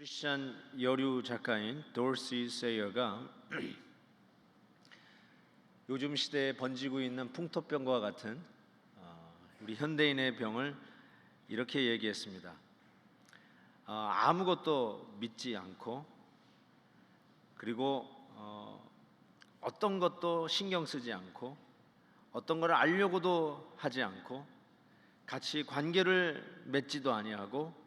크리스천 여류 작가인 도시 세이어가 요즘 시대에 번지고 있는 풍토병과 같은 우리 현대인의 병을 이렇게 얘기했습니다. 아무것도 믿지 않고, 그리고 어떤 것도 신경 쓰지 않고, 어떤 걸 알려고도 하지 않고, 같이 관계를 맺지도 아니하고,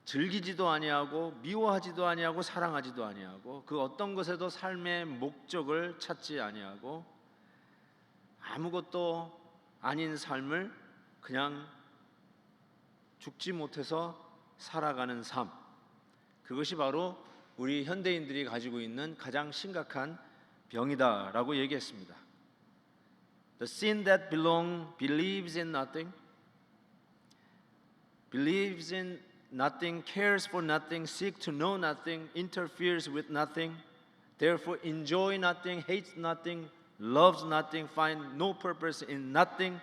즐기지도 아니하고, 미워하지도 아니하고, 사랑하지도 아니하고, 그 어떤 것에도 삶의 목적을 찾지 아니하고, 아무것도 아닌 삶을 그냥 죽지 못해서 살아가는 삶, 그것이 바로 우리 현대인들이 가지고 있는 가장 심각한 병이다라고 얘기했습니다. The sin that believes in nothing, believes in nothing, cares for nothing, seeks to know nothing, interferes with nothing, therefore enjoy nothing, hates nothing, loves nothing, finds no purpose in nothing,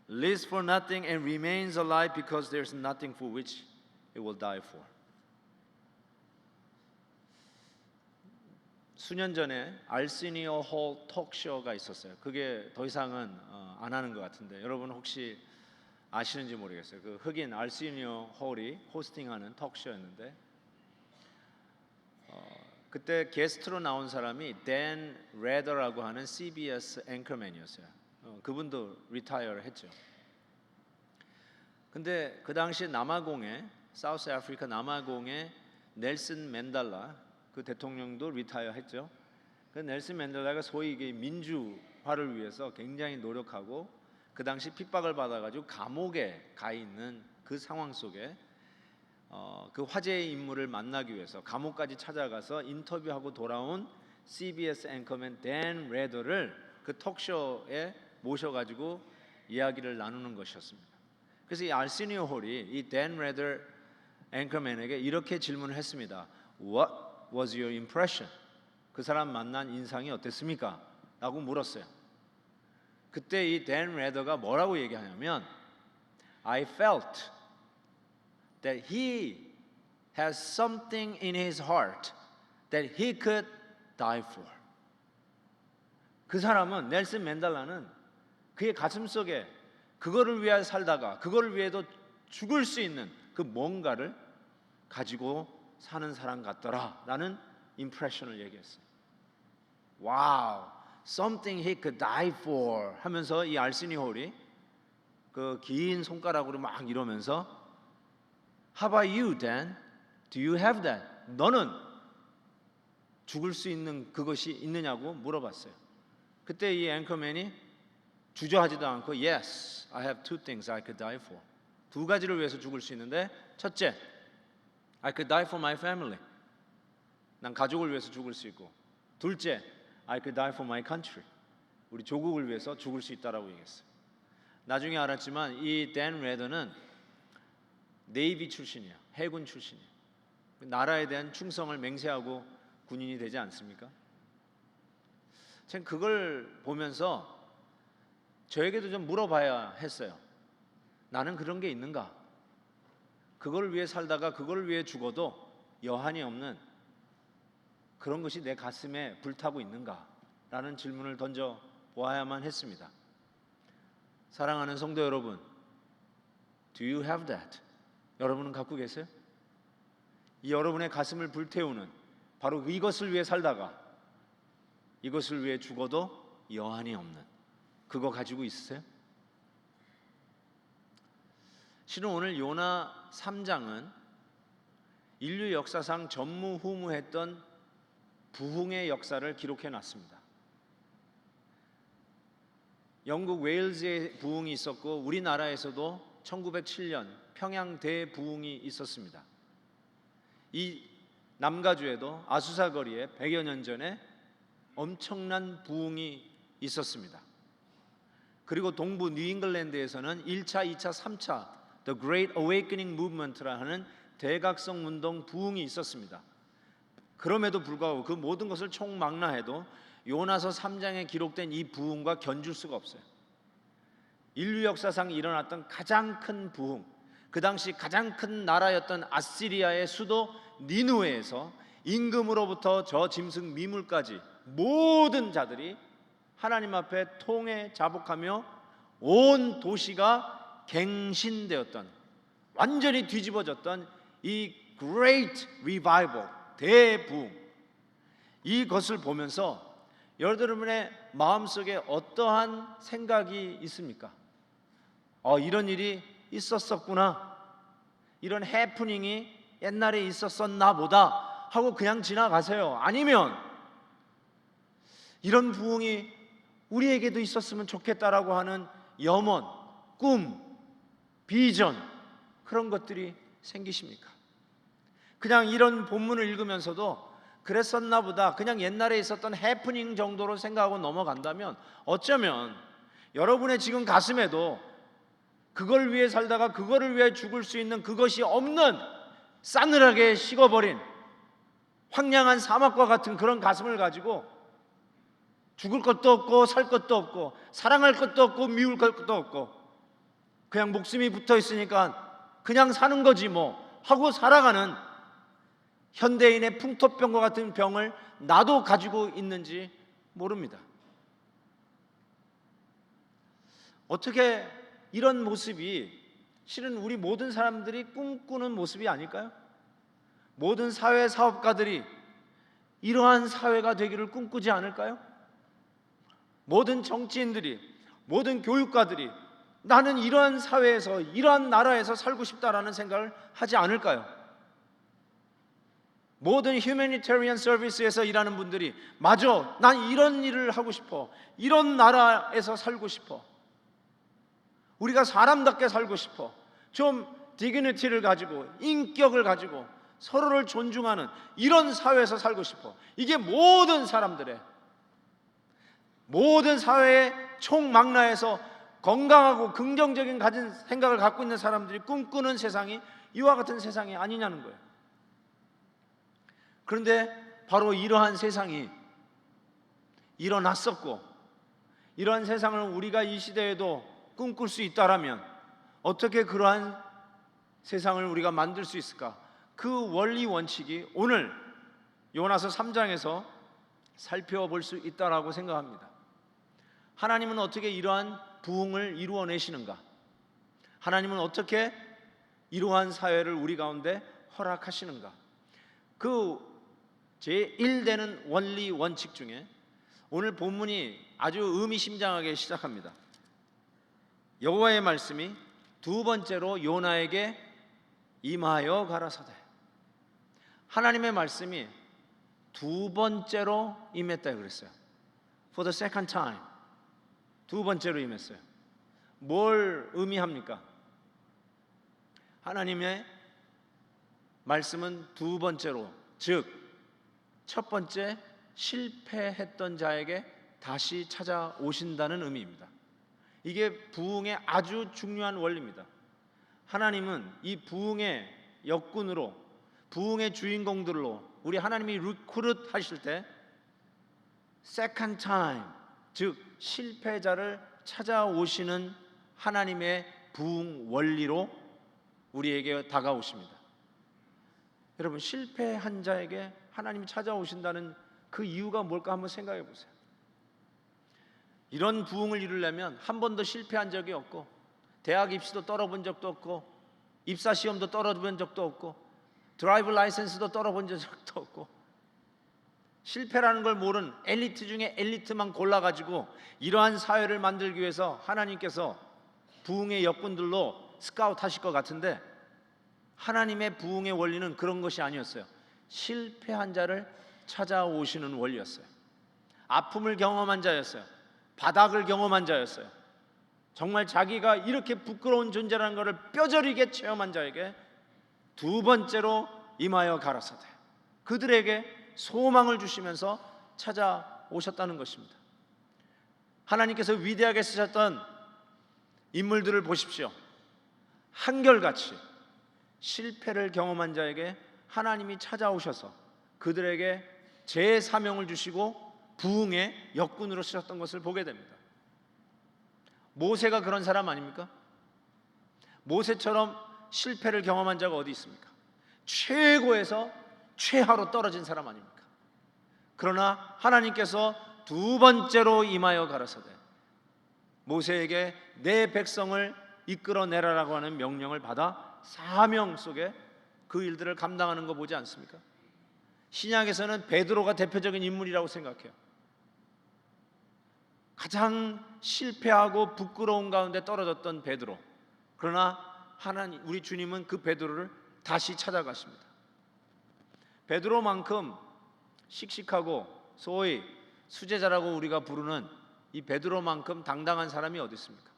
lives for nothing, and remains alive because there's nothing for which it will die for. 수년 전에 알시니어 홀 톡쇼가 있었어요. 그게 더 이상은 안 하는 것 같은데, 여러분 혹시 아시는지 모르겠어요. 그 흑인 알시니어 홀이 호스팅하는 톡쇼였는데, 그때 게스트로 나온 사람이 댄 레더라고 하는 CBS 앵커맨이었어요. 그분도 리타이어를 했죠. 근데 그 당시 남아공에, 사우스 아프리카 남아공에 넬슨 맨델라 그 대통령도 리타이어 했죠. 그 넬슨 맨델라가 소위 이게 민주화를 위해서 굉장히 노력하고, 그 당시 핍박을 받아가지고 감옥에 가 있는 그 상황 속에 그 화제의 인물을 만나기 위해서 감옥까지 찾아가서 인터뷰하고 돌아온 CBS 앵커맨 댄 레더를 그 톡쇼에 모셔가지고 이야기를 나누는 것이었습니다. 그래서 이 알시니어 홀이 이 댄 레더 앵커맨에게 이렇게 질문을 했습니다. What was your impression? 그 사람 만난 인상이 어땠습니까? 라고 물었어요. 그때 이 댄 레더가 뭐라고 얘기하냐면, I felt that he has something in his heart that he could die for. 그 사람은, 넬슨 맨델라는 그의 가슴 속에 그거를 위해 살다가 그거를 위해도 죽을 수 있는 그 뭔가를 가지고 사는 사람 같더라 라는 임프레션을 얘기했어요. 와우, something he could die for 하면서 이 알시니 홀이 그 긴 손가락으로 막 이러면서 How about you, Dan? Do you have that? 너는 죽을 수 있는 그것이 있느냐고 물어봤어요. 그때 이 앵커맨이 주저하지도 않고 Yes, I have two things I could die for. 두 가지를 위해서 죽을 수 있는데, 첫째, I could die for my family. 난 가족을 위해서 죽을 수 있고, 둘째, I could die for my country. 우리 조국을 위해서 죽을 수 있다라고 얘기했어요. 나중에 알았지만 이 댄 레더는 네이비 출신이야. 해군 출신이야. 나라에 대한 충성을 맹세하고 군인이 되지 않습니까? 전 그걸 보면서 저에게도 좀 물어봐야 했어요. 나는 그런 게 있는가? 그걸 위해 살다가 그걸 위해 죽어도 여한이 없는 그런 것이 내 가슴에 불타고 있는가? 라는 질문을 던져 보아야만 했습니다. 사랑하는 성도 여러분, Do you have that? 여러분은 갖고 계세요? 이 여러분의 가슴을 불태우는 바로 이것을 위해 살다가 이것을 위해 죽어도 여한이 없는 그거 가지고 있으세요? 실은 오늘 요나 3장은 인류 역사상 전무후무했던 부흥의 역사를 기록해 놨습니다. 영국 웨일즈의 부흥이 있었고, 우리나라에서도 1907년 평양 대부흥이 있었습니다. 이 남가주에도 아수사 거리에 100여 년 전에 엄청난 부흥이 있었습니다. 그리고 동부 뉴잉글랜드에서는 1차, 2차, 3차 The Great Awakening Movement라 하는 대각성 운동 부흥이 있었습니다. 그럼에도 불구하고 그 모든 것을 총망라해도 요나서 3장에 기록된 이 부흥과 견줄 수가 없어요. 인류 역사상 일어났던 가장 큰 부흥, 그 당시 가장 큰 나라였던 아시리아의 수도 니누에에서 임금으로부터 저 짐승 미물까지 모든 자들이 하나님 앞에 통해 자복하며 온 도시가 갱신되었던, 완전히 뒤집어졌던 이 Great Revival, 대부흥, 이것을 보면서 여러분의 마음속에 어떠한 생각이 있습니까? 이런 일이 있었었구나, 이런 해프닝이 옛날에 있었었나 보다 하고 그냥 지나가세요? 아니면 이런 부흥이 우리에게도 있었으면 좋겠다라고 하는 염원, 꿈, 비전, 그런 것들이 생기십니까? 그냥 이런 본문을 읽으면서도 그랬었나 보다, 그냥 옛날에 있었던 해프닝 정도로 생각하고 넘어간다면 어쩌면 여러분의 지금 가슴에도 그걸 위해 살다가 그거를 위해 죽을 수 있는 그것이 없는, 싸늘하게 식어버린 황량한 사막과 같은 그런 가슴을 가지고 죽을 것도 없고 살 것도 없고 사랑할 것도 없고 미울 것도 없고 그냥 목숨이 붙어 있으니까 그냥 사는 거지 뭐 하고 살아가는 현대인의 풍토병과 같은 병을 나도 가지고 있는지 모릅니다. 어떻게 이런 모습이 실은 우리 모든 사람들이 꿈꾸는 모습이 아닐까요? 모든 사회 사업가들이 이러한 사회가 되기를 꿈꾸지 않을까요? 모든 정치인들이, 모든 교육가들이 나는 이러한 사회에서, 이러한 나라에서 살고 싶다라는 생각을 하지 않을까요? 모든 휴머니테리언 서비스에서 일하는 분들이 맞아, 난 이런 일을 하고 싶어, 이런 나라에서 살고 싶어, 우리가 사람답게 살고 싶어, 좀 디그니티를 가지고 인격을 가지고 서로를 존중하는 이런 사회에서 살고 싶어. 이게 모든 사람들의, 모든 사회의 총망라에서 건강하고 긍정적인 가진 생각을 갖고 있는 사람들이 꿈꾸는 세상이 이와 같은 세상이 아니냐는 거예요. 그런데 바로 이러한 세상이 일어났었고, 이러한 세상을 우리가 이 시대에도 꿈꿀 수 있다라면 어떻게 그러한 세상을 우리가 만들 수 있을까? 그 원리 원칙이 오늘 요나서 3장에서 살펴볼 수 있다라고 생각합니다. 하나님은 어떻게 이러한 부흥을 이루어내시는가? 하나님은 어떻게 이러한 사회를 우리 가운데 허락하시는가? 그 제1되는 원리 원칙 중에 오늘 본문이 아주 의미심장하게 시작합니다. 여호와의 말씀이 두 번째로 요나에게 임하여 가라사대. 하나님의 말씀이 두 번째로 임했다 그랬어요. For the second time. 두 번째로 임했어요. 뭘 의미합니까? 하나님의 말씀은 두 번째로, 즉 첫 번째 실패했던 자에게 다시 찾아오신다는 의미입니다. 이게 부흥의 아주 중요한 원리입니다. 하나님은 이 부흥의 역군으로, 부흥의 주인공들로 우리 하나님이 리크루트 하실 때 second time, 즉 실패자를 찾아오시는 하나님의 부흥 원리로 우리에게 다가오십니다. 여러분, 실패한 자에게 하나님이 찾아오신다는 그 이유가 뭘까 한번 생각해 보세요. 이런 부흥을 이루려면 한 번도 실패한 적이 없고, 대학 입시도 떨어본 적도 없고, 입사 시험도 떨어본 적도 없고, 드라이브 라이센스도 떨어본 적도 없고, 실패라는 걸 모르는 엘리트 중에 엘리트만 골라가지고 이러한 사회를 만들기 위해서 하나님께서 부흥의 역군들로 스카우트 하실 것 같은데, 하나님의 부흥의 원리는 그런 것이 아니었어요. 실패한 자를 찾아오시는 원리였어요. 아픔을 경험한 자였어요. 바닥을 경험한 자였어요. 정말 자기가 이렇게 부끄러운 존재라는 것을 뼈저리게 체험한 자에게 두 번째로 임하여 가라사대, 그들에게 소망을 주시면서 찾아오셨다는 것입니다. 하나님께서 위대하게 쓰셨던 인물들을 보십시오. 한결같이 실패를 경험한 자에게 하나님이 찾아오셔서 그들에게 제 사명을 주시고 부흥의 역군으로 쓰셨던 것을 보게 됩니다. 모세가 그런 사람 아닙니까? 모세처럼 실패를 경험한 자가 어디 있습니까? 최고에서 최하로 떨어진 사람 아닙니까? 그러나 하나님께서 두 번째로 임하여 가라사대 모세에게 내 백성을 이끌어내라라고 하는 명령을 받아 사명 속에 그 일들을 감당하는 거 보지 않습니까? 신약에서는 베드로가 대표적인 인물이라고 생각해요. 가장 실패하고 부끄러운 가운데 떨어졌던 베드로. 그러나 하나님, 우리 주님은 그 베드로를 다시 찾아가십니다. 베드로만큼 씩씩하고 소위 수제자라고 우리가 부르는 이 베드로만큼 당당한 사람이 어디 있습니까?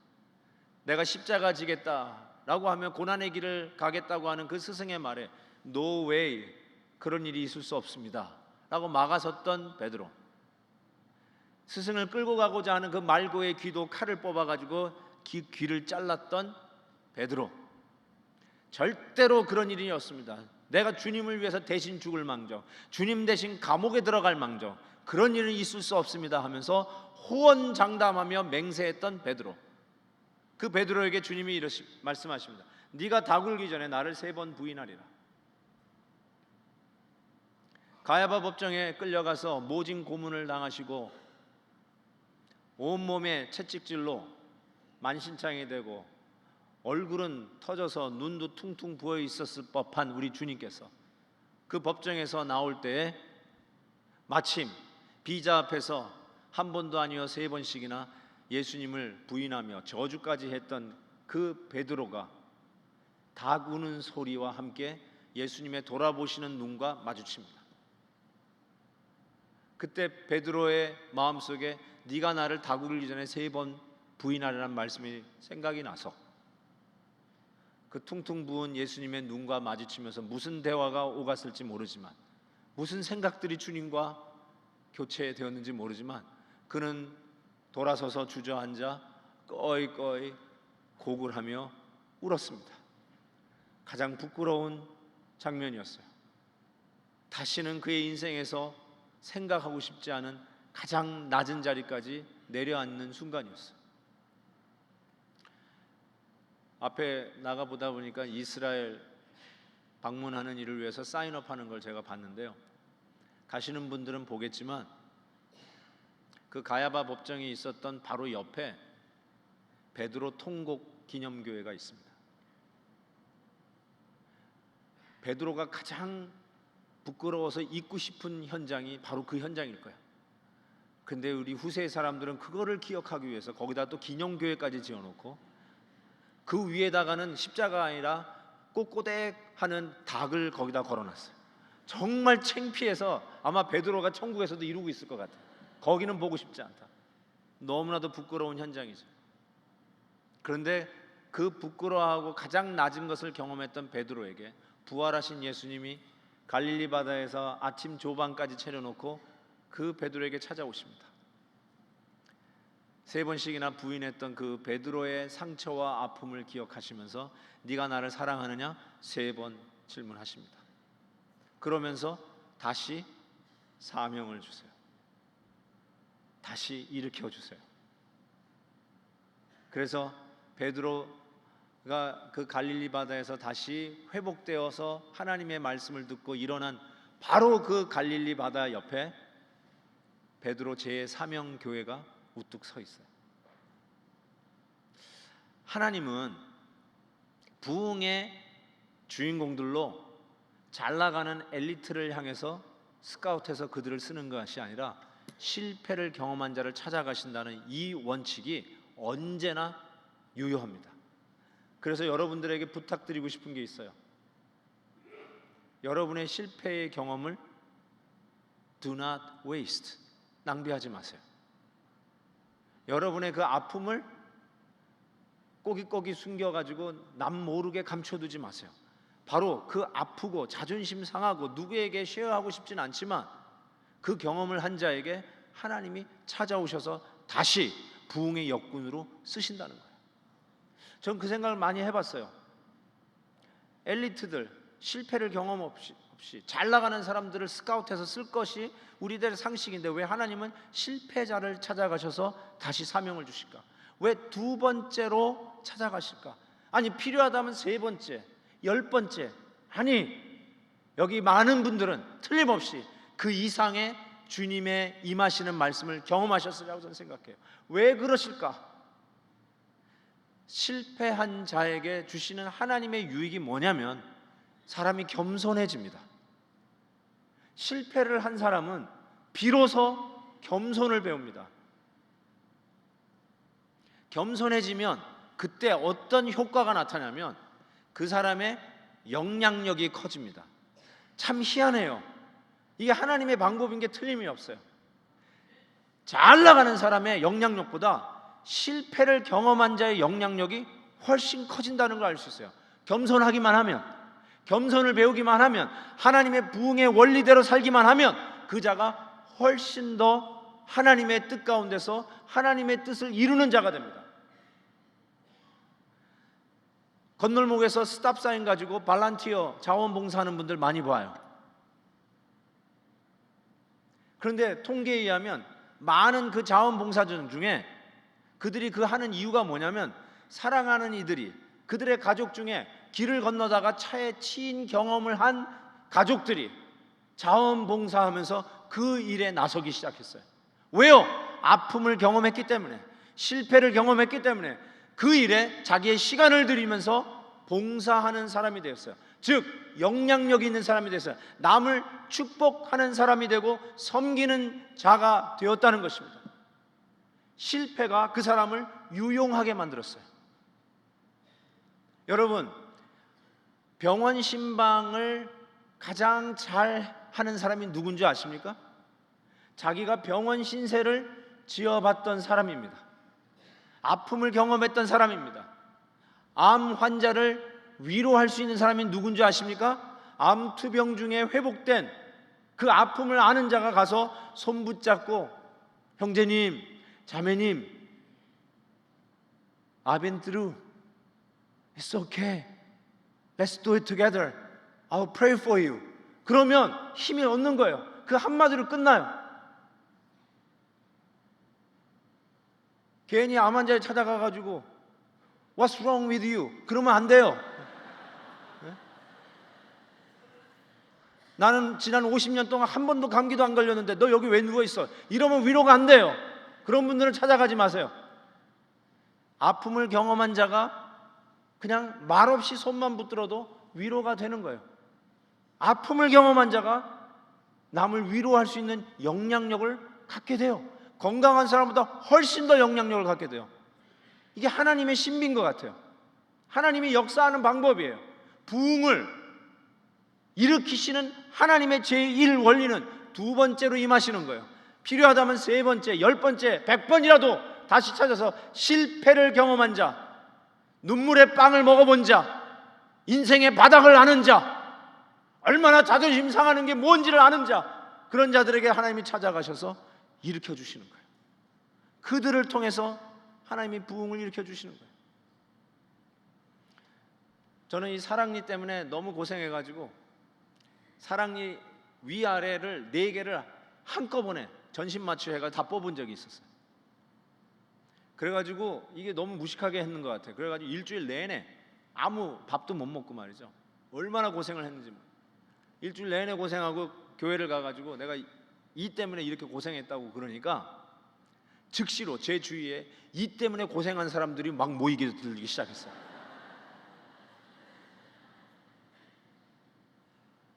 내가 십자가 지겠다라고 하면 고난의 길을 가겠다고 하는 그 스승의 말에 No way, 그런 일이 있을 수 없습니다 라고 막아섰던 베드로. 스승을 끌고 가고자 하는 그 말고의 귀도 칼을 뽑아가지고 귀를 잘랐던 베드로. 절대로 그런 일이 없습니다. 내가 주님을 위해서 대신 죽을 망정, 주님 대신 감옥에 들어갈 망정, 그런 일은 있을 수 없습니다 하면서 호언장담하며 맹세했던 베드로. 그 베드로에게 주님이 말씀하십니다. 네가 다 굴기 전에 나를 3번 부인하리라. 가야바 법정에 끌려가서 모진 고문을 당하시고 온몸에 채찍질로 만신창이 되고 얼굴은 터져서 눈도 퉁퉁 부어 있었을 법한 우리 주님께서 그 법정에서 나올 때에 마침 비자 앞에서 한 번도 아니요 3번씩이나 예수님을 부인하며 저주까지 했던 그 베드로가 닭 우는 소리와 함께 예수님의 돌아보시는 눈과 마주칩니다. 그때 베드로의 마음속에 네가 나를 닭 울기 전에 3번 부인하리라는 말씀이 생각이 나서 그 퉁퉁 부은 예수님의 눈과 마주치면서 무슨 대화가 오갔을지 모르지만, 무슨 생각들이 주님과 교체되었는지 모르지만 그는 돌아서서 주저앉아 꺼이꺼이 곡을 하며 울었습니다. 가장 부끄러운 장면이었어요. 다시는 그의 인생에서 생각하고 싶지 않은 가장 낮은 자리까지 내려앉는 순간이었어요. 앞에 나가보다 보니까 이스라엘 방문하는 일을 위해서 사인업하는 걸 제가 봤는데요, 가시는 분들은 보겠지만 그 가야바 법정이 있었던 바로 옆에 베드로 통곡 기념교회가 있습니다. 베드로가 가장 부끄러워서 잊고 싶은 현장이 바로 그 현장일 거예요. 근데 우리 후세 사람들은 그거를 기억하기 위해서 거기다 또 기념교회까지 지어놓고 그 위에다가는 십자가가 아니라 꼬꼬댁하는 닭을 거기다 걸어놨어요. 정말 창피해서 아마 베드로가 천국에서도 이루고 있을 것 같아요. 거기는 보고 싶지 않다. 너무나도 부끄러운 현장이죠. 그런데 그 부끄러워하고 가장 낮은 것을 경험했던 베드로에게 부활하신 예수님이 갈릴리 바다에서 아침 조반까지 차려놓고 그 베드로에게 찾아오십니다. 3번씩이나 부인했던 그 베드로의 상처와 아픔을 기억하시면서 네가 나를 사랑하느냐 3번 질문하십니다. 그러면서 다시 사명을 주세요. 다시 일으켜 주세요. 그래서 베드로가 그 갈릴리 바다에서 다시 회복되어서 하나님의 말씀을 듣고 일어난 바로 그 갈릴리 바다 옆에 베드로 제4명 교회가 우뚝 서 있어요. 하나님은 부흥의 주인공들로 잘 나가는 엘리트를 향해서 스카우트해서 그들을 쓰는 것이 아니라 실패를 경험한 자를 찾아가신다는 이 원칙이 언제나 유효합니다. 그래서 여러분들에게 부탁드리고 싶은 게 있어요. 여러분의 실패의 경험을 do not waste, 낭비하지 마세요. 여러분의 그 아픔을 꼬깃꼬깃 숨겨가지고 남 모르게 감춰두지 마세요. 바로 그 아프고 자존심 상하고 누구에게 쉐어하고 싶진 않지만 그 경험을 한 자에게 하나님이 찾아오셔서 다시 부흥의 역군으로 쓰신다는 거예요. 전 그 생각을 많이 해봤어요. 엘리트들, 실패를 경험 없이 잘 나가는 사람들을 스카우트해서 쓸 것이 우리들의 상식인데 왜 하나님은 실패자를 찾아가셔서 다시 사명을 주실까? 왜 2번째로 찾아가실까? 아니 필요하다면 3번째, 10번째, 아니 여기 많은 분들은 틀림없이 그 이상의 주님의 임하시는 말씀을 경험하셨으리라고 저는 생각해요. 왜 그러실까? 실패한 자에게 주시는 하나님의 유익이 뭐냐면 사람이 겸손해집니다. 실패를 한 사람은 비로소 겸손을 배웁니다. 겸손해지면 그때 어떤 효과가 나타나면 그 사람의 영향력이 커집니다. 참 희한해요. 이게 하나님의 방법인 게 틀림이 없어요. 잘 나가는 사람의 영향력보다 실패를 경험한 자의 영향력이 훨씬 커진다는 걸 알 수 있어요. 겸손하기만 하면, 겸손을 배우기만 하면, 하나님의 부흥의 원리대로 살기만 하면 그 자가 훨씬 더 하나님의 뜻 가운데서 하나님의 뜻을 이루는 자가 됩니다. 건널목에서 스탑사인 가지고 발란티어 자원봉사하는 분들 많이 봐요. 그런데 통계에 의하면 많은 그 자원봉사자 중에 그들이 그 하는 이유가 뭐냐면 사랑하는 이들이 그들의 가족 중에 길을 건너다가 차에 치인 경험을 한 가족들이 자원봉사하면서 그 일에 나서기 시작했어요. 왜요? 아픔을 경험했기 때문에, 실패를 경험했기 때문에 그 일에 자기의 시간을 들이면서 봉사하는 사람이 되었어요. 즉 영향력 있는 사람이 되었어요. 남을 축복하는 사람이 되고 섬기는 자가 되었다는 것입니다. 실패가 그 사람을 유용하게 만들었어요. 여러분, 병원 신방을 가장 잘 하는 사람이 누군지 아십니까? 자기가 병원 신세를 지어봤던 사람입니다. 아픔을 경험했던 사람입니다. 암 환자를 위로할 수 있는 사람이 누군지 아십니까? 암 투병 중에 회복된 그 아픔을 아는 자가 가서 손 붙잡고 형제님, 자매님, I've been through. It's okay. Let's do it together. I'll pray for you. 그러면 힘이 얻는 거예요. 그 한마디로 끝나요. 괜히 암 환자에 찾아가가지고 What's wrong with you? 그러면 안 돼요. 나는 지난 50년 동안 한 번도 감기도 안 걸렸는데 너 여기 왜 누워있어? 이러면 위로가 안 돼요. 그런 분들은 찾아가지 마세요. 아픔을 경험한 자가 그냥 말없이 손만 붙들어도 위로가 되는 거예요. 아픔을 경험한 자가 남을 위로할 수 있는 영향력을 갖게 돼요. 건강한 사람보다 훨씬 더 영향력을 갖게 돼요. 이게 하나님의 신비인 것 같아요. 하나님이 역사하는 방법이에요. 부흥을 일으키시는 하나님의 제1 원리는 두 번째로 임하시는 거예요. 필요하다면 세 번째, 10번째, 100번이라도 다시 찾아서 실패를 경험한 자, 눈물의 빵을 먹어본 자, 인생의 바닥을 아는 자, 얼마나 자존심 상하는 게 뭔지를 아는 자, 그런 자들에게 하나님이 찾아가셔서 일으켜 주시는 거예요. 그들을 통해서 하나님이 부흥을 일으켜 주시는 거예요. 저는 이 사랑니 때문에 너무 고생해가지고 사랑니 위아래를 4개를 한꺼번에 전신마취해가 다 뽑은 적이 있었어요. 그래가지고 이게 너무 무식하게 했는 것 같아요. 그래가지고 일주일 내내 아무 밥도 못 먹고 말이죠. 얼마나 고생을 했는지. 일주일 내내 고생하고 교회를 가가지고 내가 이 때문에 이렇게 고생했다고 그러니까 즉시로 제 주위에 이 때문에 고생한 사람들이 막 모이게 들기 시작했어요.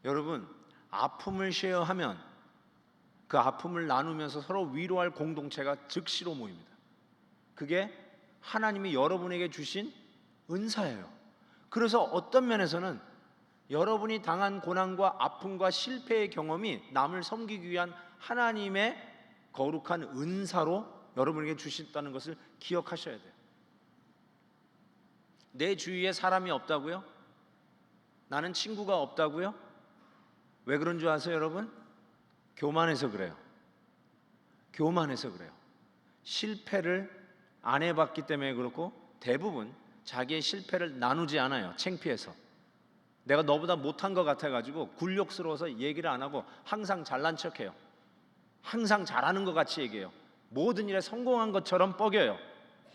여러분, 아픔을 쉐어하면 그 아픔을 나누면서 서로 위로할 공동체가 즉시로 모입니다. 그게 하나님이 여러분에게 주신 은사예요. 그래서 어떤 면에서는 여러분이 당한 고난과 아픔과 실패의 경험이 남을 섬기기 위한 하나님의 거룩한 은사로 여러분에게 주신다는 것을 기억하셔야 돼요. 내 주위에 사람이 없다고요? 나는 친구가 없다고요? 왜 그런 줄 아세요, 여러분? 교만해서 그래요. 교만해서 그래요. 실패를 안 해봤기 때문에 그렇고 대부분 자기의 실패를 나누지 않아요. 창피해서. 내가 너보다 못한 것 같아가지고 굴욕스러워서 얘기를 안 하고 항상 잘난 척해요. 항상 잘하는 것 같이 얘기해요. 모든 일에 성공한 것처럼 뻐겨요.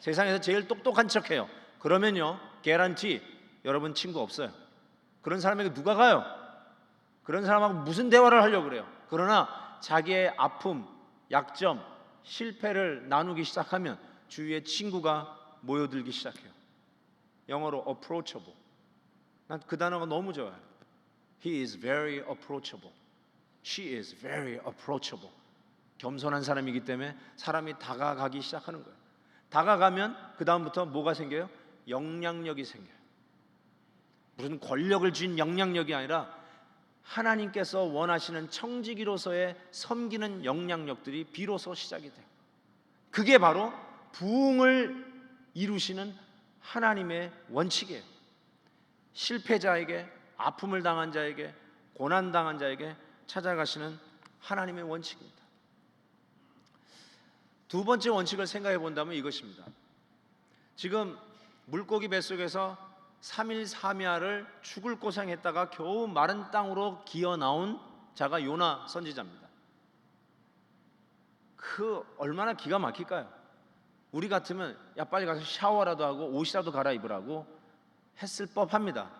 세상에서 제일 똑똑한 척해요. 그러면요, 개런티 여러분 친구 없어요. 그런 사람에게 누가 가요? 그런 사람하고 무슨 대화를 하려고 그래요? 그러나 자기의 아픔, 약점, 실패를 나누기 시작하면 주위에 친구가 모여들기 시작해요. 영어로 approachable. 난 그 단어가 너무 좋아요. He is very approachable. She is very approachable. 겸손한 사람이기 때문에 사람이 다가가기 시작하는 거예요. 다가가면 그 다음부터 뭐가 생겨요? 영향력이 생겨요. 무슨 권력을 쥔 영향력이 아니라 하나님께서 원하시는 청지기로서의 섬기는 영향력들이 비로소 시작이 돼요. 그게 바로 부흥을 이루시는 하나님의 원칙이에요. 실패자에게, 아픔을 당한 자에게, 고난당한 자에게 찾아가시는 하나님의 원칙입니다. 두 번째 원칙을 생각해 본다면 이것입니다. 지금 물고기 뱃속에서 3일 3야를 죽을 고생했다가 겨우 마른 땅으로 기어 나온 자가 요나 선지자입니다. 그 얼마나 기가 막힐까요? 우리 같으면 야 빨리 가서 샤워라도 하고 옷이라도 갈아입으라고 했을 법합니다.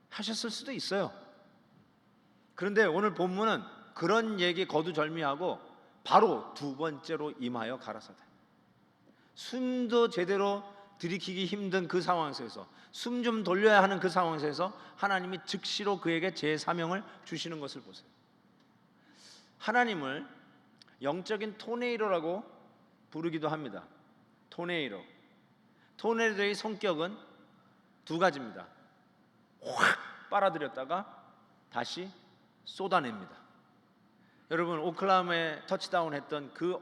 하셨을 수도 있어요. 그런데 오늘 본문은 그런 얘기 거두절미하고 바로 두 번째로 임하여 가라사대. 숨도 제대로 들이키기 힘든 그 상황 속에서, 숨 좀 돌려야 하는 그 상황 속에서 하나님이 즉시로 그에게 제사명을 주시는 것을 보세요. 하나님을 영적인 토네이도라고 부르기도 합니다. 토네이도. 토네이도의 성격은 두 가지입니다. 확 빨아들였다가 다시 쏟아냅니다. 여러분 오클라호마에 터치다운 했던 그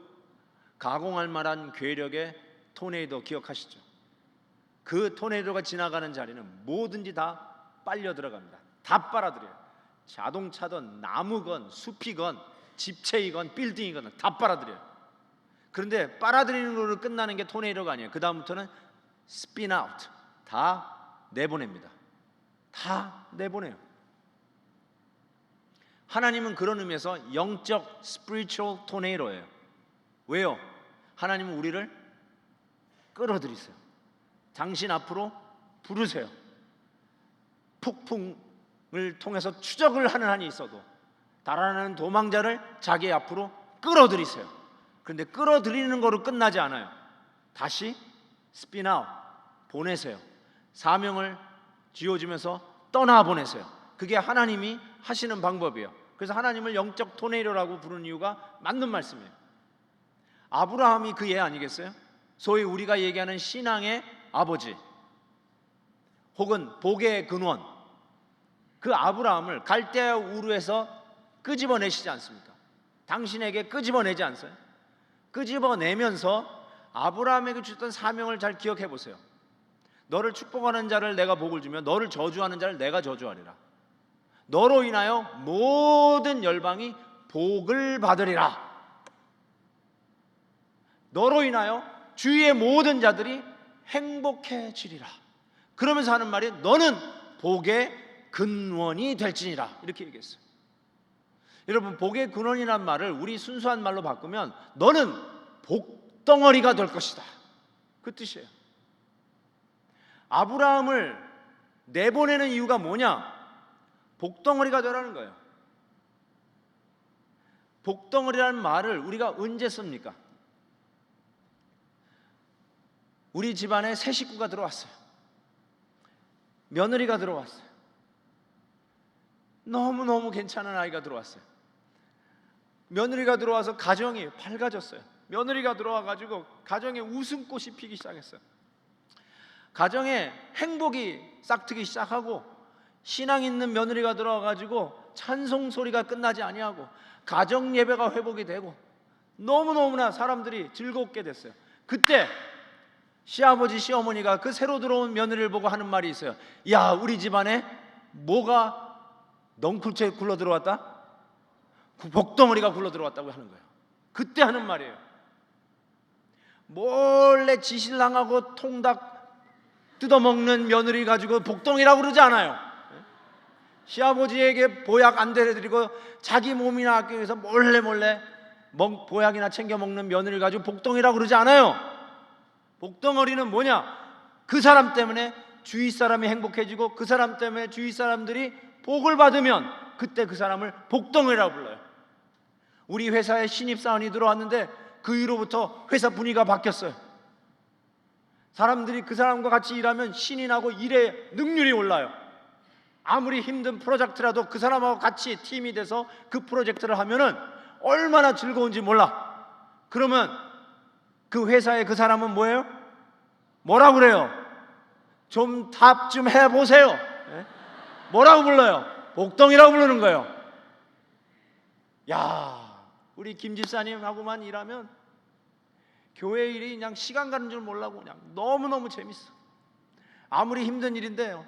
가공할 만한 괴력의 토네이도 기억하시죠? 그 토네이도가 지나가는 자리는 뭐든지 다 빨려 들어갑니다. 다 빨아들여요. 자동차든 나무건 숲이건 집체이건 빌딩이건 다 빨아들여요. 그런데 빨아들이는 걸로 끝나는 게 토네이도가 아니에요. 그 다음부터는 스핀 아웃, 다 내보냅니다. 다 내보내요. 하나님은 그런 의미에서 영적 spiritual 토네이도예요. 왜요? 하나님은 우리를 끌어들이세요. 당신 앞으로 부르세요. 폭풍을 통해서 추적을 하는 한이 있어도 달아나는 도망자를 자기 앞으로 끌어들이세요. 그런데 끌어들이는 거로 끝나지 않아요. 다시 스피나웃 보내세요. 사명을 쥐어주면서 떠나보내세요. 그게 하나님이 하시는 방법이에요. 그래서 하나님을 영적 토네이도라고 부르는 이유가 맞는 말씀이에요. 아브라함이 그 예 아니겠어요? 소위 우리가 얘기하는 신앙의 아버지 혹은 복의 근원, 그 아브라함을 갈대아 우르에서 끄집어내시지 않습니까? 당신에게 끄집어내지 않어요? 끄집어내면서 아브라함에게 주셨던 사명을 잘 기억해 보세요. 너를 축복하는 자를 내가 복을 주며 너를 저주하는 자를 내가 저주하리라. 너로 인하여 모든 열방이 복을 받으리라. 너로 인하여 주위의 모든 자들이 행복해지리라. 그러면서 하는 말이 너는 복의 근원이 될지니라. 이렇게 얘기했어요. 여러분 복의 근원이란 말을 우리 순수한 말로 바꾸면 너는 복덩어리가 될 것이다. 그 뜻이에요. 아브라함을 내보내는 이유가 뭐냐? 복덩어리가 되라는 거예요. 복덩어리라는 말을 우리가 언제 씁니까? 우리 집안에 새 식구가 들어왔어요. 며느리가 들어왔어요. 너무너무 괜찮은 아이가 들어왔어요. 며느리가 들어와서 가정이 밝아졌어요. 며느리가 들어와가지고 가정에 웃음꽃이 피기 시작했어요. 가정에 행복이 싹트기 시작하고 신앙 있는 며느리가 들어와가지고 찬송 소리가 끝나지 아니하고 가정 예배가 회복이 되고 너무너무나 사람들이 즐겁게 됐어요. 그때 시아버지 시어머니가 그 새로 들어온 며느리를 보고 하는 말이 있어요. 야, 우리 집안에 뭐가 넝쿨째 굴러 들어왔다? 복덩어리가 굴러 들어왔다고 하는 거예요. 그때 하는 말이에요. 몰래 지실랑하고 통닭 뜯어먹는 며느리 가지고 복덩이라고 그러지 않아요. 시아버지에게 보약 안 데려드리고 자기 몸이나 아끼기 위해서 몰래 보약이나 챙겨 먹는 며느리 가지고 복덩이라고 그러지 않아요. 복덩어리는 뭐냐? 그 사람 때문에 주위 사람이 행복해지고 그 사람 때문에 주위 사람들이 복을 받으면 그때 그 사람을 복덩어리라고 불러요. 우리 회사에 신입사원이 들어왔는데 그 이후로부터 회사 분위기가 바뀌었어요. 사람들이 그 사람과 같이 일하면 신이 나고 일의 능률이 올라요. 아무리 힘든 프로젝트라도 그 사람하고 같이 팀이 돼서 그 프로젝트를 하면은 얼마나 즐거운지 몰라. 그러면 그 회사의 그 사람은 뭐예요? 뭐라고 그래요? 좀 답 좀 해보세요. 네? 뭐라고 불러요? 복덩이라고 부르는 거예요. 야, 우리 김 집사님하고만 일하면 교회 일이 그냥 시간 가는 줄 몰라고 그냥 너무너무 재밌어. 아무리 힘든 일인데요,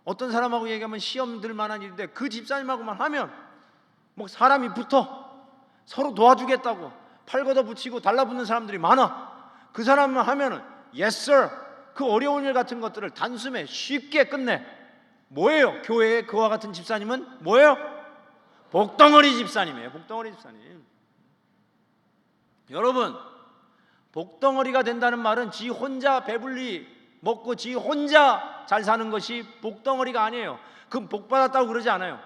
어떤 사람하고 얘기하면 시험 들 만한 일인데 그 집사님하고만 하면 뭐 사람이 붙어. 서로 도와주겠다고 팔 걷어붙이고 달라붙는 사람들이 많아. 그 사람만 하면은 yes sir, 그 어려운 일 같은 것들을 단숨에 쉽게 끝내. 뭐예요? 교회에 그와 같은 집사님은 뭐예요? 복덩어리 집사님이에요. 복덩어리 집사님. 여러분, 복덩어리가 된다는 말은 지 혼자 배불리 먹고 지 혼자 잘 사는 것이 복덩어리가 아니에요. 그건 복 받았다고 그러지 않아요.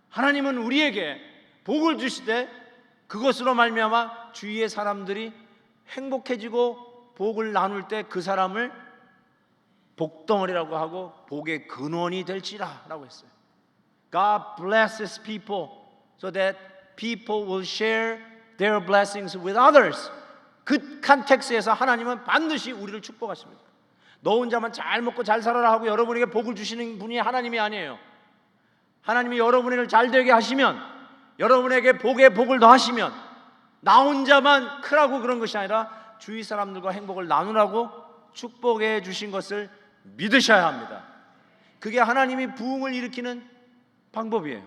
하나님은 우리에게 복을 주시되 그것으로 말미암아 주위의 사람들이 행복해지고 복을 나눌 때 그 사람을 복덩어리라고 하고 복의 근원이 될지라 라고 했어요. God blesses people so that people will share their blessings with others. 그 컨텍스트에서 하나님은 반드시 우리를 축복하십니다. 너 혼자만 잘 먹고 잘 살아라 하고 여러분에게 복을 주시는 분이 하나님이 아니에요. 하나님이 여러분을 잘 되게 하시면, 여러분에게 복에 복을 더하시면, 나 혼자만 크라고 그런 것이 아니라 주위 사람들과 행복을 나누라고 축복해 주신 것을 믿으셔야 합니다. 그게 하나님이 부흥을 일으키는 방법이에요.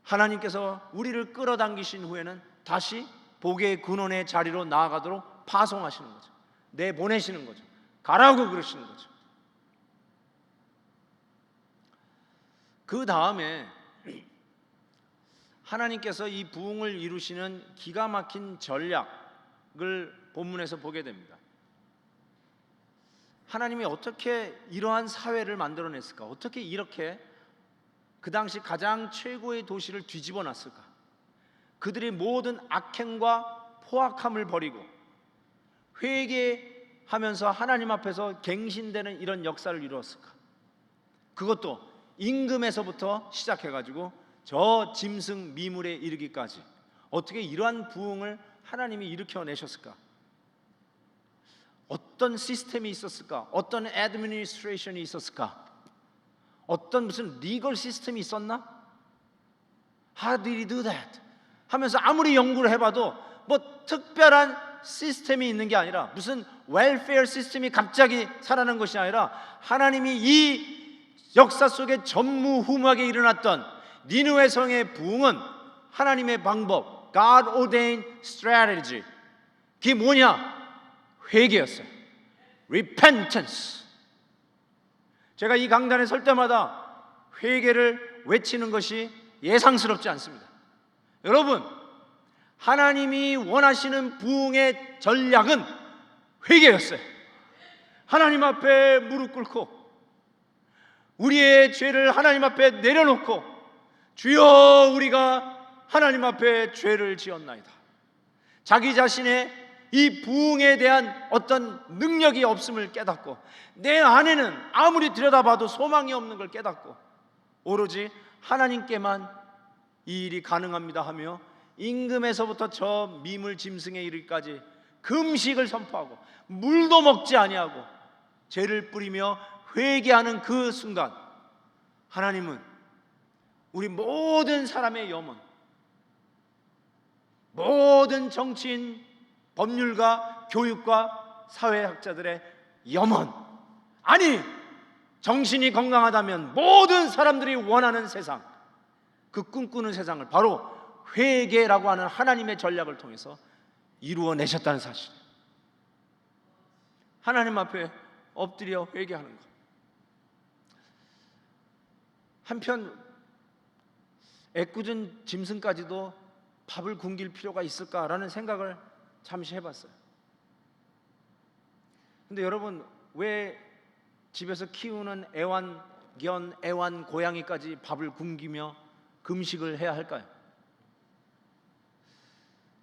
하나님께서 우리를 끌어당기신 후에는 다시 복의 근원의 자리로 나아가도록 파송하시는 거죠. 내보내시는 거죠. 가라고 그러시는 거죠. 그 다음에 하나님께서 이 부흥을 이루시는 기가 막힌 전략을 본문에서 보게 됩니다. 하나님이 어떻게 이러한 사회를 만들어냈을까? 어떻게 이렇게 그 당시 가장 최고의 도시를 뒤집어 놨을까? 그들이 모든 악행과 포악함을 버리고 회개하면서 하나님 앞에서 갱신되는 이런 역사를 이루었을까? 그것도 임금에서부터 시작해가지고 저 짐승 미물에 이르기까지 어떻게 이러한 부흥을 하나님이 일으켜내셨을까? 어떤 시스템이 있었을까? 어떤 애드미니스트레이션이 있었을까? 어떤 무슨 리걸 시스템이 있었나? How did he do that? 하면서 아무리 연구를 해봐도 뭐 특별한 시스템이 있는 게 아니라, 무슨 웰페어 시스템이 갑자기 살아난 것이 아니라, 하나님이 이 역사 속에 전무후무하게 일어났던 니느웨 성의 부흥은 하나님의 방법, God ordained strategy. 그게 뭐냐? 회개였어요. Repentance. 제가 이 강단에 설 때마다 회개를 외치는 것이 예상스럽지 않습니다. 여러분, 하나님이 원하시는 부흥의 전략은 회개였어요. 하나님 앞에 무릎 꿇고 우리의 죄를 하나님 앞에 내려놓고, 주여 우리가 하나님 앞에 죄를 지었나이다. 자기 자신의 이 부흥에 대한 어떤 능력이 없음을 깨닫고, 내 안에는 아무리 들여다봐도 소망이 없는 걸 깨닫고, 오로지 하나님께만 이 일이 가능합니다 하며 임금에서부터 저 미물 짐승에 이르기까지 금식을 선포하고 물도 먹지 아니하고 죄를 뿌리며 회개하는 그 순간, 하나님은 우리 모든 사람의 염원, 모든 정치인, 법률가, 교육가, 사회학자들의 염원, 아니 정신이 건강하다면 모든 사람들이 원하는 세상, 그 꿈꾸는 세상을 바로 회개라고 하는 하나님의 전략을 통해서 이루어내셨다는 사실. 하나님 앞에 엎드려 회개하는 것. 한편 애꿎은 짐승까지도 밥을 굶길 필요가 있을까라는 생각을 잠시 해봤어요. 근데 여러분, 왜 집에서 키우는 애완 반려견 애완 고양이까지 밥을 굶기며 금식을 해야 할까요?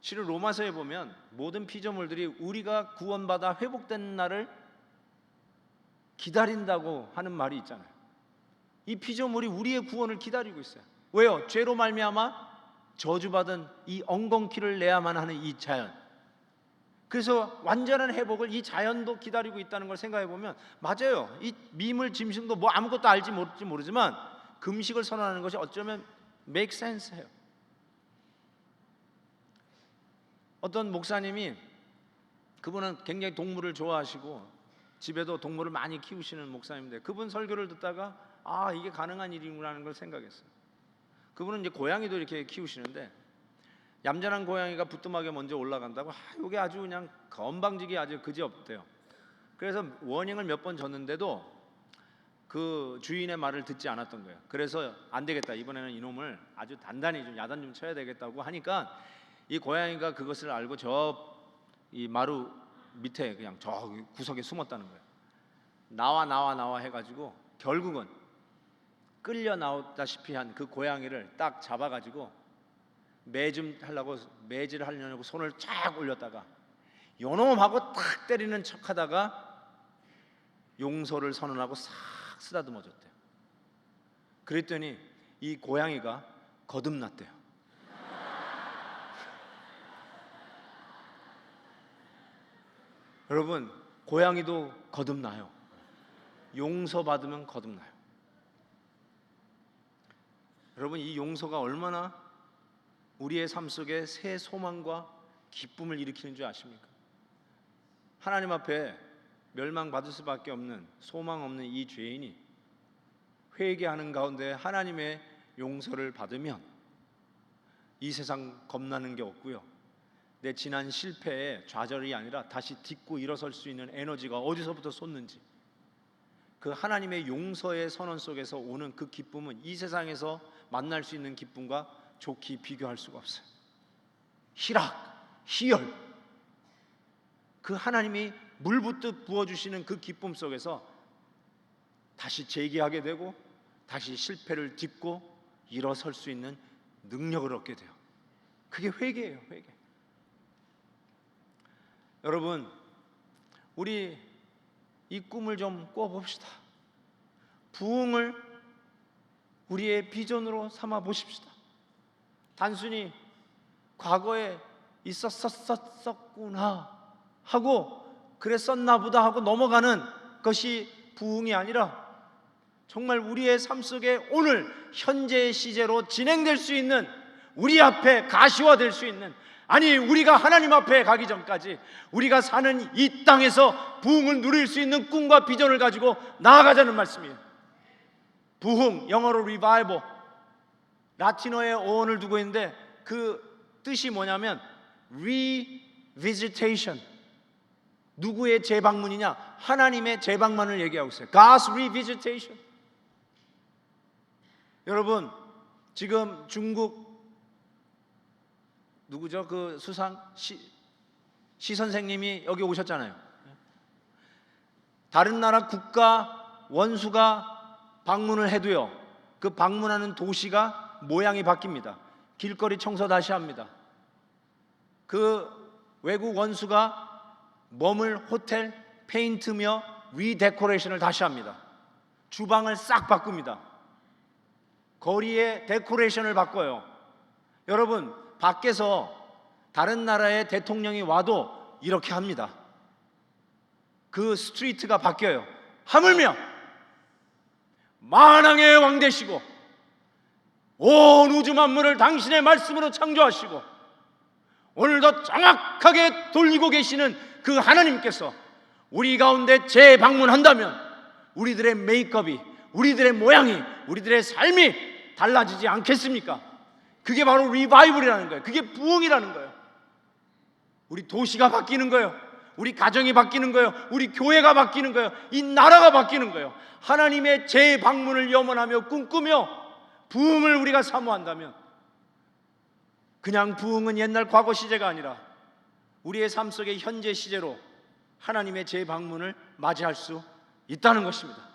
실은 로마서에 보면 모든 피조물들이 우리가 구원받아 회복된 날을 기다린다고 하는 말이 있잖아요. 이 피조물이 우리의 구원을 기다리고 있어요. 왜요? 죄로 말미암아 저주받은 이 엉겅퀴를 내야만 하는 이 자연. 그래서 완전한 회복을 이 자연도 기다리고 있다는 걸 생각해 보면 맞아요. 이 미물 짐승도 뭐 아무것도 알지 모르지만 금식을 선언하는 것이 어쩌면 make sense 해요. 어떤 목사님이, 그분은 굉장히 동물을 좋아하시고 집에도 동물을 많이 키우시는 목사님인데, 그분 설교를 듣다가 이게 가능한 일이구나라는 걸 생각했어요. 그분은 이제 고양이도 이렇게 키우시는데, 얌전한 고양이가 부뚜막에 먼저 올라간다고 이게 아주 그냥 건방지게 아주 그지없대요. 그래서 워닝을 몇 번 줬는데도 그 주인의 말을 듣지 않았던 거예요. 그래서 안 되겠다, 이번에는 이놈을 아주 단단히 좀 야단 좀 쳐야 되겠다고 하니까 이 고양이가 그것을 알고 저 이 마루 밑에 그냥 저 구석에 숨었다는 거예요. 나와 해가지고 결국은 끌려 나오다시피 한 그 고양이를 딱 잡아가지고 매질을 하려고 손을 쫙 올렸다가 요놈하고 탁 때리는 척하다가 용서를 선언하고 싹 쓰다듬어줬대요. 그랬더니 이 고양이가 거듭났대요. 여러분, 고양이도 거듭나요. 용서받으면 거듭나요. 여러분, 이 용서가 얼마나 우리의 삶 속에 새 소망과 기쁨을 일으키는 줄 아십니까? 하나님 앞에 멸망받을 수밖에 없는 소망 없는 이 죄인이 회개하는 가운데 하나님의 용서를 받으면 이 세상 겁나는 게 없고요, 내 지난 실패에 좌절이 아니라 다시 딛고 일어설 수 있는 에너지가 어디서부터 솟는지, 그 하나님의 용서의 선언 속에서 오는 그 기쁨은 이 세상에서 만날 수 있는 기쁨과 좋게 비교할 수가 없어요. 희열, 그 하나님이 물 붓듯 부어주시는 그 기쁨 속에서 다시 재기하게 되고 다시 실패를 딛고 일어설 수 있는 능력을 얻게 돼요. 그게 회개예요, 회개. 여러분, 우리 이 꿈을 좀 꿔봅시다. 부흥을 우리의 비전으로 삼아 보십시다. 단순히 과거에 있었었구나 하고 그랬었나 보다 하고 넘어가는 것이 부흥이 아니라 정말 우리의 삶 속에 오늘 현재의 시제로 진행될 수 있는, 우리 앞에 가시화될 수 있는, 아니 우리가 하나님 앞에 가기 전까지 우리가 사는 이 땅에서 부흥을 누릴 수 있는 꿈과 비전을 가지고 나아가자는 말씀이에요. 부흥, 영어로 revival, 라틴어의 어원을 두고 있는데 그 뜻이 뭐냐면 revisitation. 누구의 재방문이냐? 하나님의 재방문을 얘기하고 있어요. God's revisitation. 여러분, 지금 중국 누구죠? 그 수상 시 선생님이 여기 오셨잖아요. 다른 나라 국가 원수가 방문을 해도요, 그 방문하는 도시가 모양이 바뀝니다. 길거리 청소 다시 합니다. 그 외국 원수가 머물 호텔 페인트며 리데코레이션을 다시 합니다. 주방을 싹 바꿉니다. 거리의 데코레이션을 바꿔요. 여러분, 밖에서 다른 나라의 대통령이 와도 이렇게 합니다. 그 스트리트가 바뀌어요. 하물며 만왕의 왕 되시고 온 우주 만물을 당신의 말씀으로 창조하시고 오늘도 정확하게 돌리고 계시는 그 하나님께서 우리 가운데 재방문한다면 우리들의 메이크업이, 우리들의 모양이, 우리들의 삶이 달라지지 않겠습니까? 그게 바로 리바이벌이라는 거예요. 그게 부흥이라는 거예요. 우리 도시가 바뀌는 거예요. 우리 가정이 바뀌는 거예요. 우리 교회가 바뀌는 거예요. 이 나라가 바뀌는 거예요. 하나님의 재방문을 염원하며 꿈꾸며 부흥을 우리가 사모한다면, 그냥 부흥은 옛날 과거 시제가 아니라 우리의 삶 속의 현재 시제로 하나님의 재방문을 맞이할 수 있다는 것입니다.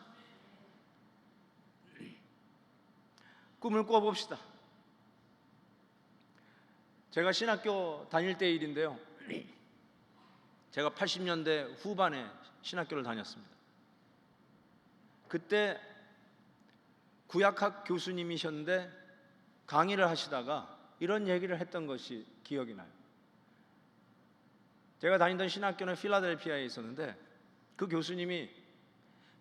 꿈을 꿔봅시다. 제가 신학교 다닐 때 일인데요. 제가 80년대 후반에 신학교를 다녔습니다. 그때 구약학 교수님이셨는데 강의를 하시다가 이런 얘기를 했던 것이 기억이 나요. 제가 다니던 신학교는 필라델피아에 있었는데 그 교수님이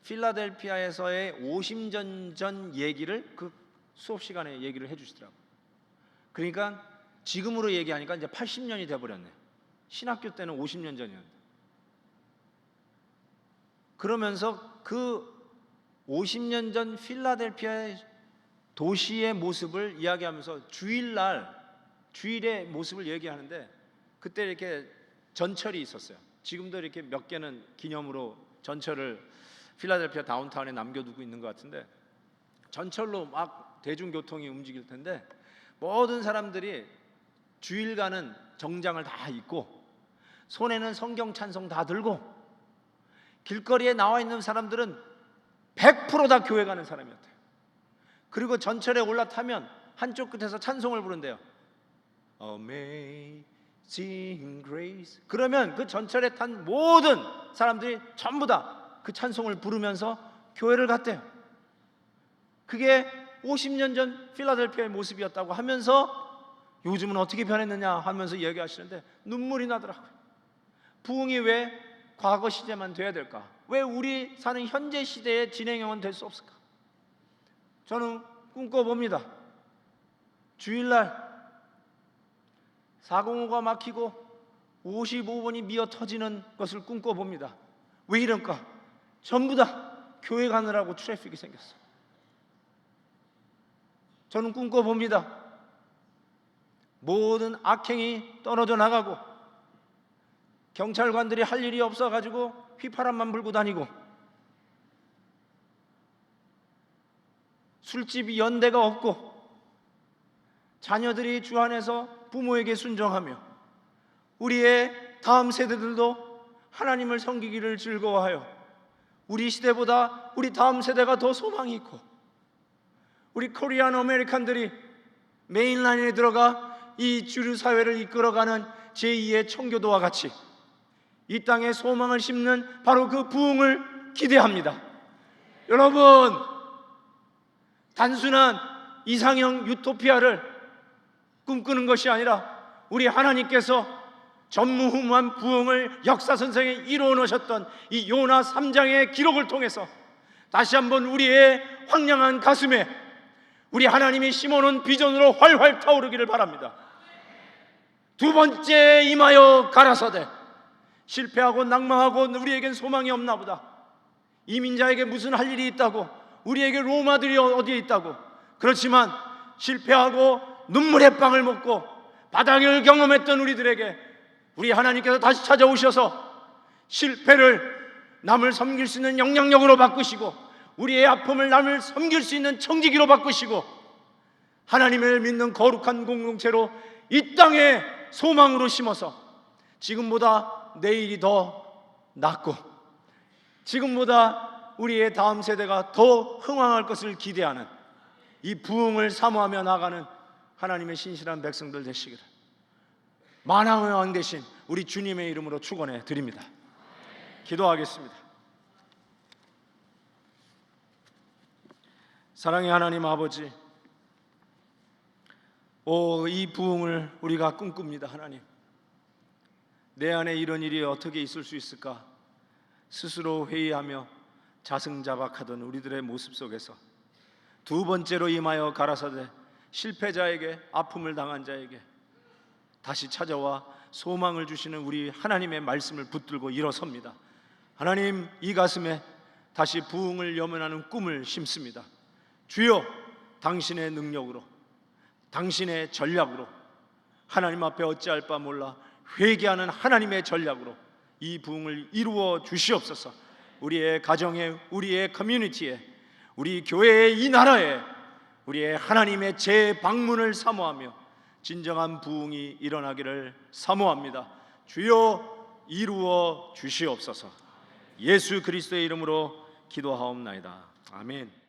필라델피아에서의 오심전 전 얘기를 그 수업 시간에 얘기를 해주시더라고요. 그러니까 지금으로 얘기하니까 이제 80년이 돼버렸네요. 신학교 때는 50년 전이었는데. 그러면서 그 50년 전 필라델피아의 도시의 모습을 이야기하면서 주일의 모습을 얘기하는데 그때 이렇게 전철이 있었어요. 지금도 이렇게 몇 개는 기념으로 전철을 필라델피아 다운타운에 남겨두고 있는 것 같은데 전철로 막 대중교통이 움직일 텐데 모든 사람들이 주일가는 정장을 다 입고 손에는 성경 찬송 다 들고 길거리에 나와 있는 사람들은 100% 다 교회 가는 사람이었대요. 그리고 전철에 올라타면 한쪽 끝에서 찬송을 부른대요. Amazing Grace. 그러면 그 전철에 탄 모든 사람들이 전부 다 그 찬송을 부르면서 교회를 갔대요. 그게 50년 전 필라델피아의 모습이었다고 하면서 요즘은 어떻게 변했느냐 하면서 얘기하시는데 눈물이 나더라고요. 부흥이 왜 과거 시제만 돼야 될까? 왜 우리 사는 현재 시대의 진행형은 될 수 없을까? 저는 꿈꿔봅니다. 주일날 405가 막히고 55번이 미어 터지는 것을 꿈꿔봅니다. 왜 이럴까? 전부 다 교회 가느라고 트래픽이 생겼어요. 저는 꿈꿔봅니다. 모든 악행이 떨어져 나가고 경찰관들이 할 일이 없어가지고 휘파람만 불고 다니고 술집이 연대가 없고 자녀들이 주 안에서 부모에게 순종하며 우리의 다음 세대들도 하나님을 섬기기를 즐거워하여 우리 시대보다 우리 다음 세대가 더 소망이 있고 우리 코리안 아메리칸들이 메인라인에 들어가 이 주류 사회를 이끌어가는 제2의 청교도와 같이 이 땅에 소망을 심는 바로 그 부흥을 기대합니다. 여러분, 단순한 이상형 유토피아를 꿈꾸는 것이 아니라 우리 하나님께서 전무후무한 부흥을 역사선생에 이루어 놓으셨던 이 요나 3장의 기록을 통해서 다시 한번 우리의 황량한 가슴에 우리 하나님이 심어놓은 비전으로 활활 타오르기를 바랍니다. 두 번째, 임하여 가라사대. 실패하고 낭망하고 우리에겐 소망이 없나 보다. 이민자에게 무슨 할 일이 있다고, 우리에게 로마들이 어디에 있다고. 그렇지만 실패하고 눈물의 빵을 먹고 바닥을 경험했던 우리들에게 우리 하나님께서 다시 찾아오셔서 실패를 남을 섬길 수 있는 영향력으로 바꾸시고 우리의 아픔을 남을 섬길 수 있는 청지기로 바꾸시고 하나님을 믿는 거룩한 공동체로 이 땅에 소망으로 심어서 지금보다 내일이 더 낫고 지금보다 우리의 다음 세대가 더 흥왕할 것을 기대하는 이 부흥을 사모하며 나가는 하나님의 신실한 백성들 되시기를 만왕의 왕 되신 우리 주님의 이름으로 축원해 드립니다. 기도하겠습니다. 사랑의 하나님 아버지, 이 부흥을 우리가 꿈꿉니다. 하나님, 내 안에 이런 일이 어떻게 있을 수 있을까 스스로 회의하며 자승자박하던 우리들의 모습 속에서 두 번째로 임하여 가라사대 실패자에게, 아픔을 당한 자에게 다시 찾아와 소망을 주시는 우리 하나님의 말씀을 붙들고 일어섭니다. 하나님, 이 가슴에 다시 부흥을 염원하는 꿈을 심습니다. 주여, 당신의 능력으로, 당신의 전략으로, 하나님 앞에 어찌할 바 몰라 회개하는 하나님의 전략으로 이 부흥을 이루어 주시옵소서. 우리의 가정에, 우리의 커뮤니티에, 우리 교회의 이 나라에 우리의 하나님의 재방문을 사모하며 진정한 부흥이 일어나기를 사모합니다. 주여, 이루어 주시옵소서. 예수 그리스도의 이름으로 기도하옵나이다. 아멘.